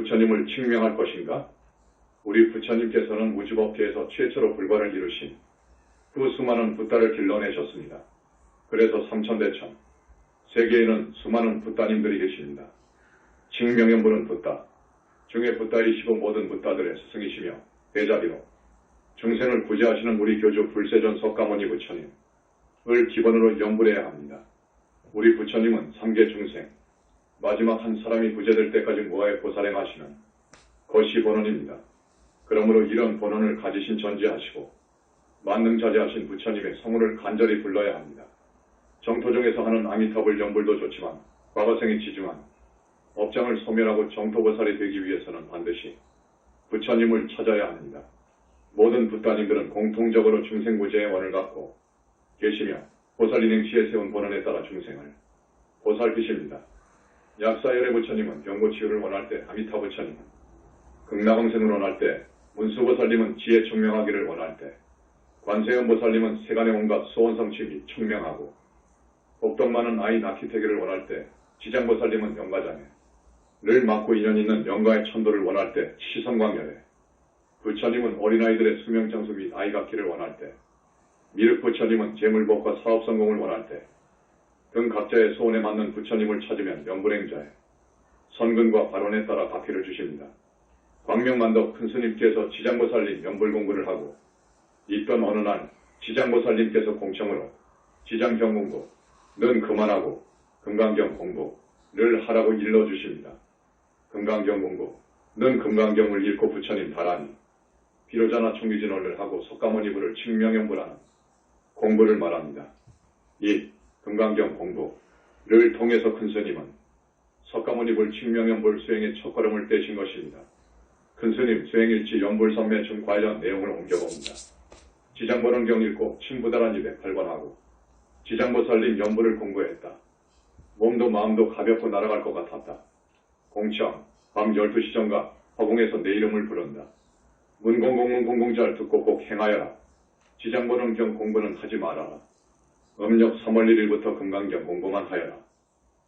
부처님을 칭명할 것인가? 우리 부처님께서는 우주법계에서 최초로 불과를 이루신 그 수많은 붓다를 길러내셨습니다. 그래서 삼천대천 세계에는 수많은 붓다님들이 계십니다. 칭명연부는 붓다 중에 붓다이시고 모든 붓다들의 스승이시며 대자비로 중생을 구제하시는 우리 교주 불세존 석가모니 부처님을 기본으로 염불해야 합니다. 우리 부처님은 삼계 중생 마지막 한 사람이 구제될 때까지 무아의 보살에 마시는 것이 본원입니다. 그러므로 이런 본원을 가지신 전지하시고 만능자재하신 부처님의 성우를 간절히 불러야 합니다. 정토종에서 하는 아미타불 연불도 좋지만 과거생이 지중한 업장을 소멸하고 정토보살이 되기 위해서는 반드시 부처님을 찾아야 합니다. 모든 붓다님들은 공통적으로 중생구제의 원을 갖고 계시며 보살인행시에 세운 본원에 따라 중생을 보살피십니다. 약사열의 부처님은 병고치유를 원할 때, 아미타 부처님은 극락왕생을 원할 때, 문수보살님은 지혜 청명하기를 원할 때, 관세음보살님은 세간의 온갖 소원성취 청명하고 복덕 많은 아이 낳기태기를 원할 때, 지장보살님은 영가장애를 맡고 인연 있는 영가의 천도를 원할 때, 시성광열에 부처님은 어린아이들의 수명장수 및 아이 갖기를 원할 때, 미륵부처님은 재물복과 사업성공을 원할 때 등 각자의 소원에 맞는 부처님을 찾으면 명불행자의 선근과 발언에 따라 바퀴를 주십니다. 광명만덕 큰스님께서 지장보살님 연불공부를 하고 있던 어느 날 지장보살님께서 공청으로 지장경 공부는 그만하고 금강경 공부를 하라고 일러주십니다. 금강경 공부는 금강경을 읽고 부처님 다라니 비로자나 총기진언을 하고 석가모니부를 칭명연불하는 공부를 말합니다. 이 금강경 공부를 통해서 큰스님은 석가모니불 칭명연불 수행의 첫걸음을 떼신 것입니다. 큰스님 수행일치 연불선매 관련 내용을 옮겨봅니다. 지장보론경 읽고 친부다란 입에 8번하고 지장보살님 연불을 공부했다. 몸도 마음도 가볍고 날아갈 것 같았다. 공청 밤 12시 전가 허공에서 내 이름을 부른다. 문공공문공공잘 듣고 꼭 행하여라. 지장보론경 공부는 하지 말아라. 음력 3월 1일부터 금강경 공부만 하여라.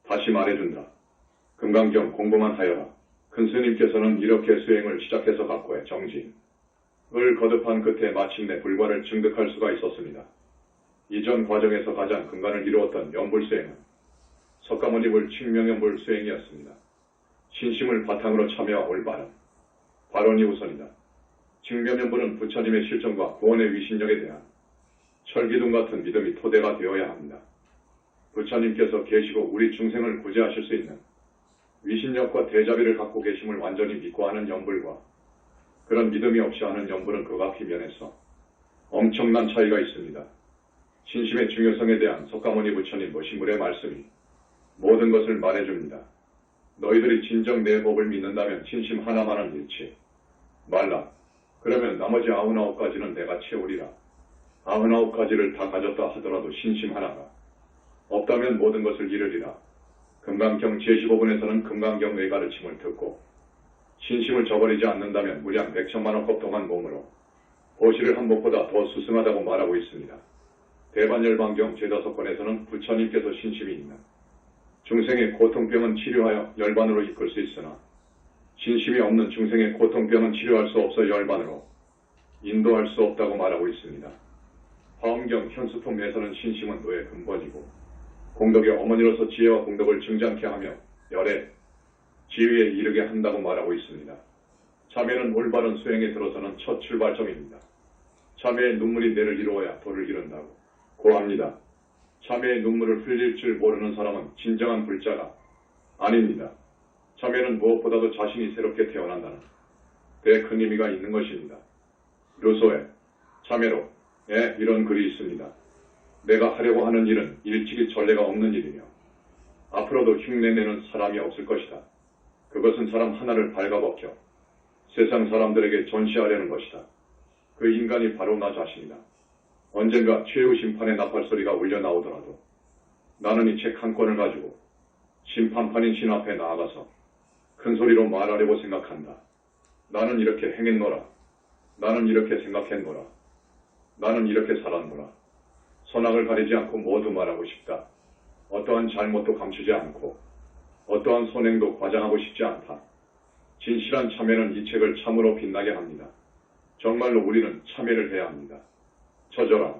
다시 말해준다. 금강경 공부만 하여라. 큰스님께서는 이렇게 수행을 시작해서 갖고의 정진을 거듭한 끝에 마침내 불과를 증득할 수가 있었습니다. 이전 과정에서 가장 근간을 이루었던 연불수행은 석가모니불 칭명연불 수행이었습니다. 신심을 바탕으로 참여와 올바른 발언이 우선이다. 칭명연불은 부처님의 실정과 구원의 위신력에 대한 철기둥 같은 믿음이 토대가 되어야 합니다. 부처님께서 계시고 우리 중생을 구제하실 수 있는 위신력과 대자비를 갖고 계심을 완전히 믿고 하는 연불과 그런 믿음이 없이 하는 연불은 극악히 면에서 엄청난 차이가 있습니다. 신심의 중요성에 대한 석가모니 부처님 모신물의 말씀이 모든 것을 말해줍니다. 너희들이 진정 내 법을 믿는다면 신심 하나만은 잃지 말라. 그러면 나머지 99가지는 내가 채우리라. 99가지를 다 가졌다 하더라도 신심 하나가 없다면 모든 것을 잃으리라. 금강경 제15분에서는 금강경의 가르침을 듣고 신심을 저버리지 않는다면 무량 백천만억급 동안 몸으로 보시를 한 법보다 더 수승하다고 말하고 있습니다. 대반열반경 제5권에서는 부처님께서 신심이 있는 중생의 고통병은 치료하여 열반으로 이끌 수 있으나 신심이 없는 중생의 고통병은 치료할 수 없어 열반으로 인도할 수 없다고 말하고 있습니다. 화엄경 현수통에서는 신심은 노의 근본이고 공덕의 어머니로서 지혜와 공덕을 증장케 하며 열의 지위에 이르게 한다고 말하고 있습니다. 참회는 올바른 수행에 들어서는 첫 출발점입니다. 참회의 눈물이 내를 이루어야 도를 이룬다고 고합니다. 참회의 눈물을 흘릴 줄 모르는 사람은 진정한 불자가 아닙니다. 참회는 무엇보다도 자신이 새롭게 태어난다는 꽤 큰 의미가 있는 것입니다. 루소의 참회로 이런 글이 있습니다. 내가 하려고 하는 일은 일찍이 전례가 없는 일이며 앞으로도 흉내내는 사람이 없을 것이다. 그것은 사람 하나를 발가벗겨 세상 사람들에게 전시하려는 것이다. 그 인간이 바로 나 자신이다. 언젠가 최후 심판의 나팔소리가 울려 나오더라도 나는 이 책 한 권을 가지고 심판판인 신 앞에 나아가서 큰 소리로 말하려고 생각한다. 나는 이렇게 행했노라. 나는 이렇게 생각했노라. 나는 이렇게 살았노라. 선악을 가리지 않고 모두 말하고 싶다. 어떠한 잘못도 감추지 않고 어떠한 선행도 과장하고 싶지 않다. 진실한 참회는 이 책을 참으로 빛나게 합니다. 정말로 우리는 참회를 해야 합니다. 처절함.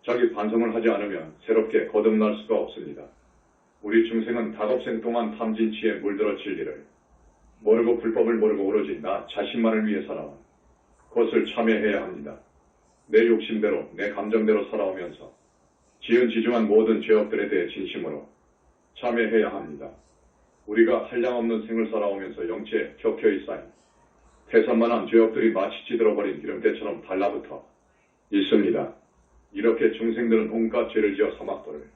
자기 반성을 하지 않으면 새롭게 거듭날 수가 없습니다. 우리 중생은 다겁생 동안 탐진치에 물들어 진리를 모르고 불법을 모르고 오로지 나 자신만을 위해 살아온 그것을 참회해야 합니다. 내 욕심대로 내 감정대로 살아오면서 지은 지중한 모든 죄업들에 대해 진심으로 참회해야 합니다. 우리가 한량없는 생을 살아오면서 영체에 켜켜이 쌓인 태산만한 죄업들이 마치 찌들어버린 기름때처럼 달라붙어 있습니다. 이렇게 중생들은 온갖 죄를 지어 사막도를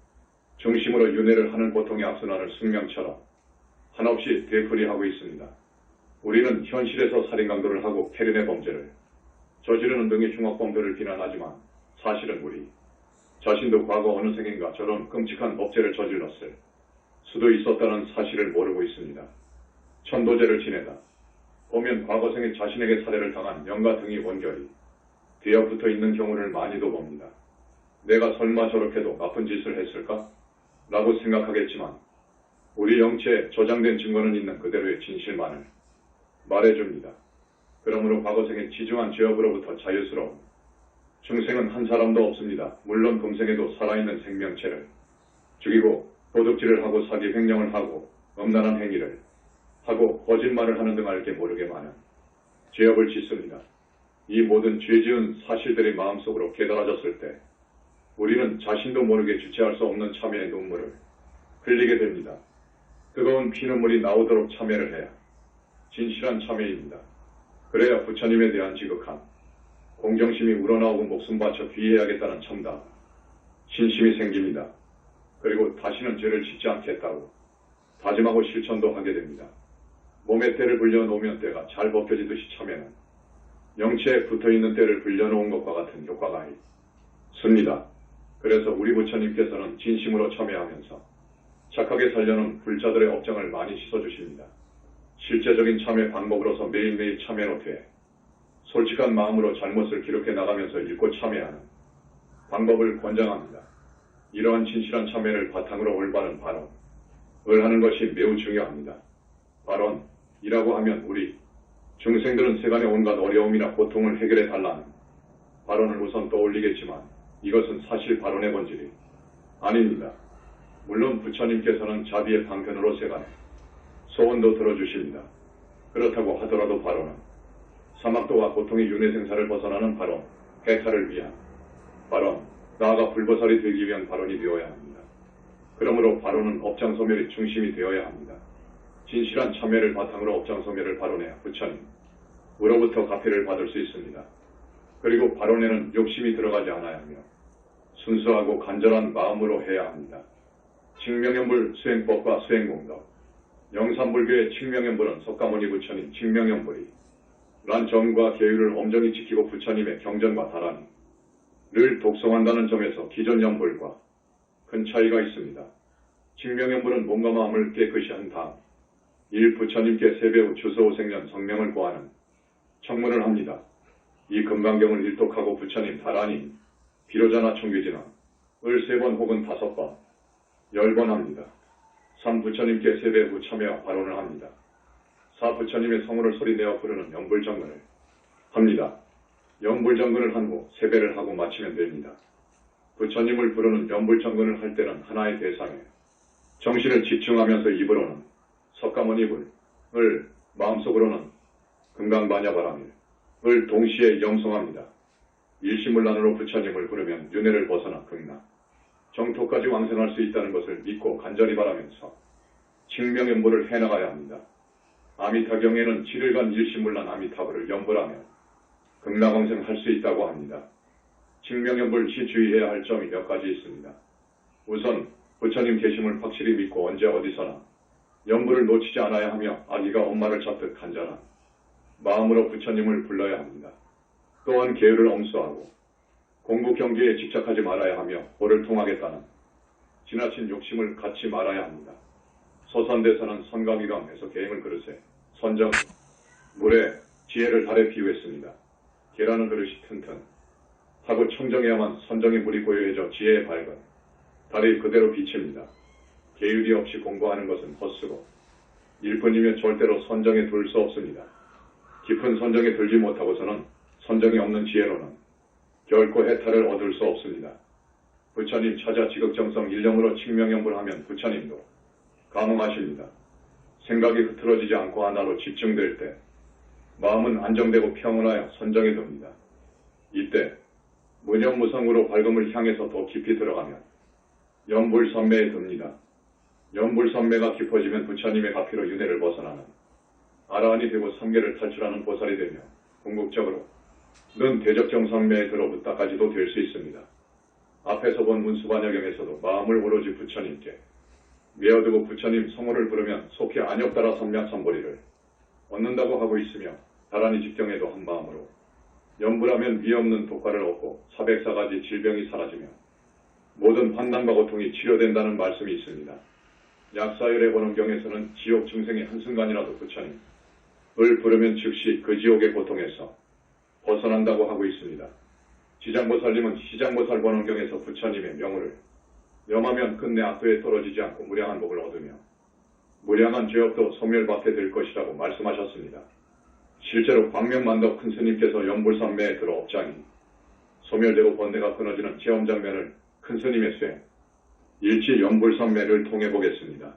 중심으로 윤회를 하는 고통의 악순환을 숙명처럼 한없이 되풀이하고 있습니다. 우리는 현실에서 살인강도를 하고 폐륜의 범죄를 저지르는 등의 흉악범들을 비난하지만 사실은 우리 자신도 과거 어느 생인가 저런 끔찍한 법죄를 저질렀을 수도 있었다는 사실을 모르고 있습니다. 천도제를 지내다 보면 과거 생에 자신에게 살해를 당한 영가 등이 원결이 뒤어붙어 있는 경우를 많이도 봅니다. 내가 설마 저렇게도 나쁜 짓을 했을까? 라고 생각하겠지만 우리 영체에 저장된 증거는 있는 그대로의 진실만을 말해줍니다. 그러므로 과거생의 지중한 죄업으로부터 자유스러운 중생은 한 사람도 없습니다. 물론 금생에도 살아있는 생명체를 죽이고 도둑질을 하고 사기 횡령을 하고 음란한 행위를 하고 거짓말을 하는 등 알게 모르게 많은 죄업을 짓습니다. 이 모든 죄지은 사실들이 마음속으로 깨달아졌을 때 우리는 자신도 모르게 주체할 수 없는 참회의 눈물을 흘리게 됩니다. 뜨거운 피눈물이 나오도록 참회를 해야 진실한 참회입니다. 그래야 부처님에 대한 지극한 공경심이 우러나오고 목숨 바쳐 귀해야겠다는 참다 신심이 생깁니다. 그리고 다시는 죄를 짓지 않겠다고 다짐하고 실천도 하게 됩니다. 몸에 때를 불려놓으면 때가 잘 벗겨지듯이 참회는 영체에 붙어있는 때를 불려놓은 것과 같은 효과가 있습니다. 그래서 우리 부처님께서는 진심으로 참회하면서 착하게 살려는 불자들의 업장을 많이 씻어주십니다. 실제적인 참회 방법으로서 매일매일 참회 노트에 솔직한 마음으로 잘못을 기록해 나가면서 읽고 참회하는 방법을 권장합니다. 이러한 진실한 참회를 바탕으로 올바른 발언을 하는 것이 매우 중요합니다. 발언이라고 하면 우리 중생들은 세간의 온갖 어려움이나 고통을 해결해 달라는 발언을 우선 떠올리겠지만 이것은 사실 발언의 본질이 아닙니다. 물론 부처님께서는 자비의 방편으로 세간의 소원도 들어주십니다. 그렇다고 하더라도 발언은 사막도와 고통의 윤회생사를 벗어나는 발언, 해탈을 위한 발언, 나아가 불보살이 되기 위한 발언이 되어야 합니다. 그러므로 발언은 업장소멸이 중심이 되어야 합니다. 진실한 참회를 바탕으로 업장소멸을 발언해야 부처님으로부터 가패를 받을 수 있습니다. 그리고 발언에는 욕심이 들어가지 않아야 하며 순수하고 간절한 마음으로 해야 합니다. 칭명연불 수행법과 수행공덕 영산불교의 칭명연불은 석가모니 부처님 칭명연불이 란 정과 계율을 엄정히 지키고 부처님의 경전과 다란이를 독송한다는 점에서 기존 연불과 큰 차이가 있습니다. 칭명연불은 몸과 마음을 깨끗이 한 다음 부처님께 세배후 주소오생년 성명을 고하는 청문을 합니다. 이 금강경을 일독하고 부처님 다란이 비로자나 청규진왕을 3번 혹은 5번, 10번 합니다. 3. 부처님께 세배 후 참회와 발언을 합니다. 4. 부처님의 성호를 소리내어 부르는 연불정근을 합니다. 연불정근을 한 후 세배를 하고 마치면 됩니다. 부처님을 부르는 연불정근을 할 때는 하나의 대상에 정신을 집중하면서 입으로는 석가모니 불을 마음속으로는 금강반야바람을 동시에 영성합니다. 일시물란으로 부처님을 부르면 윤회를 벗어나 극락 정토까지 왕생할 수 있다는 것을 믿고 간절히 바라면서 칭명연불을 해나가야 합니다. 아미타경에는 7일간 일시물란 아미타불을 연불하며 극락왕생할 수 있다고 합니다. 칭명연불 시 주의해야 할 점이 몇 가지 있습니다. 우선 부처님 계심을 확실히 믿고 언제 어디서나 연불을 놓치지 않아야 하며 아기가 엄마를 잡듯 간절한 마음으로 부처님을 불러야 합니다. 또한 계율을 엄수하고 공부 경계에 집착하지 말아야 하며 호를 통하겠다는 지나친 욕심을 갖지 말아야 합니다. 소선대사는 선감이감해서 계행을 그릇에 선정 물에 지혜를 달에 비유했습니다. 계라는 그릇이 튼튼하고 청정해야만 선정의 물이 고요해져 지혜의 밝은 달이 그대로 비칩니다. 계율이 없이 공부하는 것은 헛수고 일뿐이며 절대로 선정에 둘 수 없습니다. 깊은 선정에 들지 못하고서는 선정이 없는 지혜로는 결코 해탈을 얻을 수 없습니다. 부처님 찾아 지극정성 일념으로 칭명연불하면 부처님도 감흥하십니다. 생각이 흐트러지지 않고 하나로 집중될 때 마음은 안정되고 평온하여 선정에 듭니다. 이때 무념무성으로 밝음을 향해서 더 깊이 들어가면 연불선매에 듭니다. 연불선매가 깊어지면 부처님의 가피로 윤회를 벗어나는 아라한이 되고 삼계를 탈출하는 보살이 되며 궁극적으로 는 대적정선매에 들어붙다까지도 될 수 있습니다. 앞에서 본 문수반야경에서도 마음을 오로지 부처님께 메어두고 부처님 성호를 부르면 속히 안욕따라 선맥선보리를 얻는다고 하고 있으며 다란이 직경에도 한 마음으로 연불하면 위없는 독과를 얻고 404가지 질병이 사라지며 모든 환난과 고통이 치료된다는 말씀이 있습니다. 약사열의 번원경에서는 지옥 중생의 한순간이라도 부처님 을 부르면 즉시 그 지옥의 고통에서 벗어난다고 하고 있습니다. 지장보살님은 시장보살 번원경에서 부처님의 명호를 명하면 끝내 악도에 떨어지지 않고 무량한 복을 얻으며 무량한 죄업도 소멸받게 될 것이라고 말씀하셨습니다. 실제로 광명만덕 큰 스님께서 연불선매에 들어 업장이 소멸되고 번뇌가 끊어지는 체험장면을 큰 스님의 수행 일치 연불선매를 통해 보겠습니다.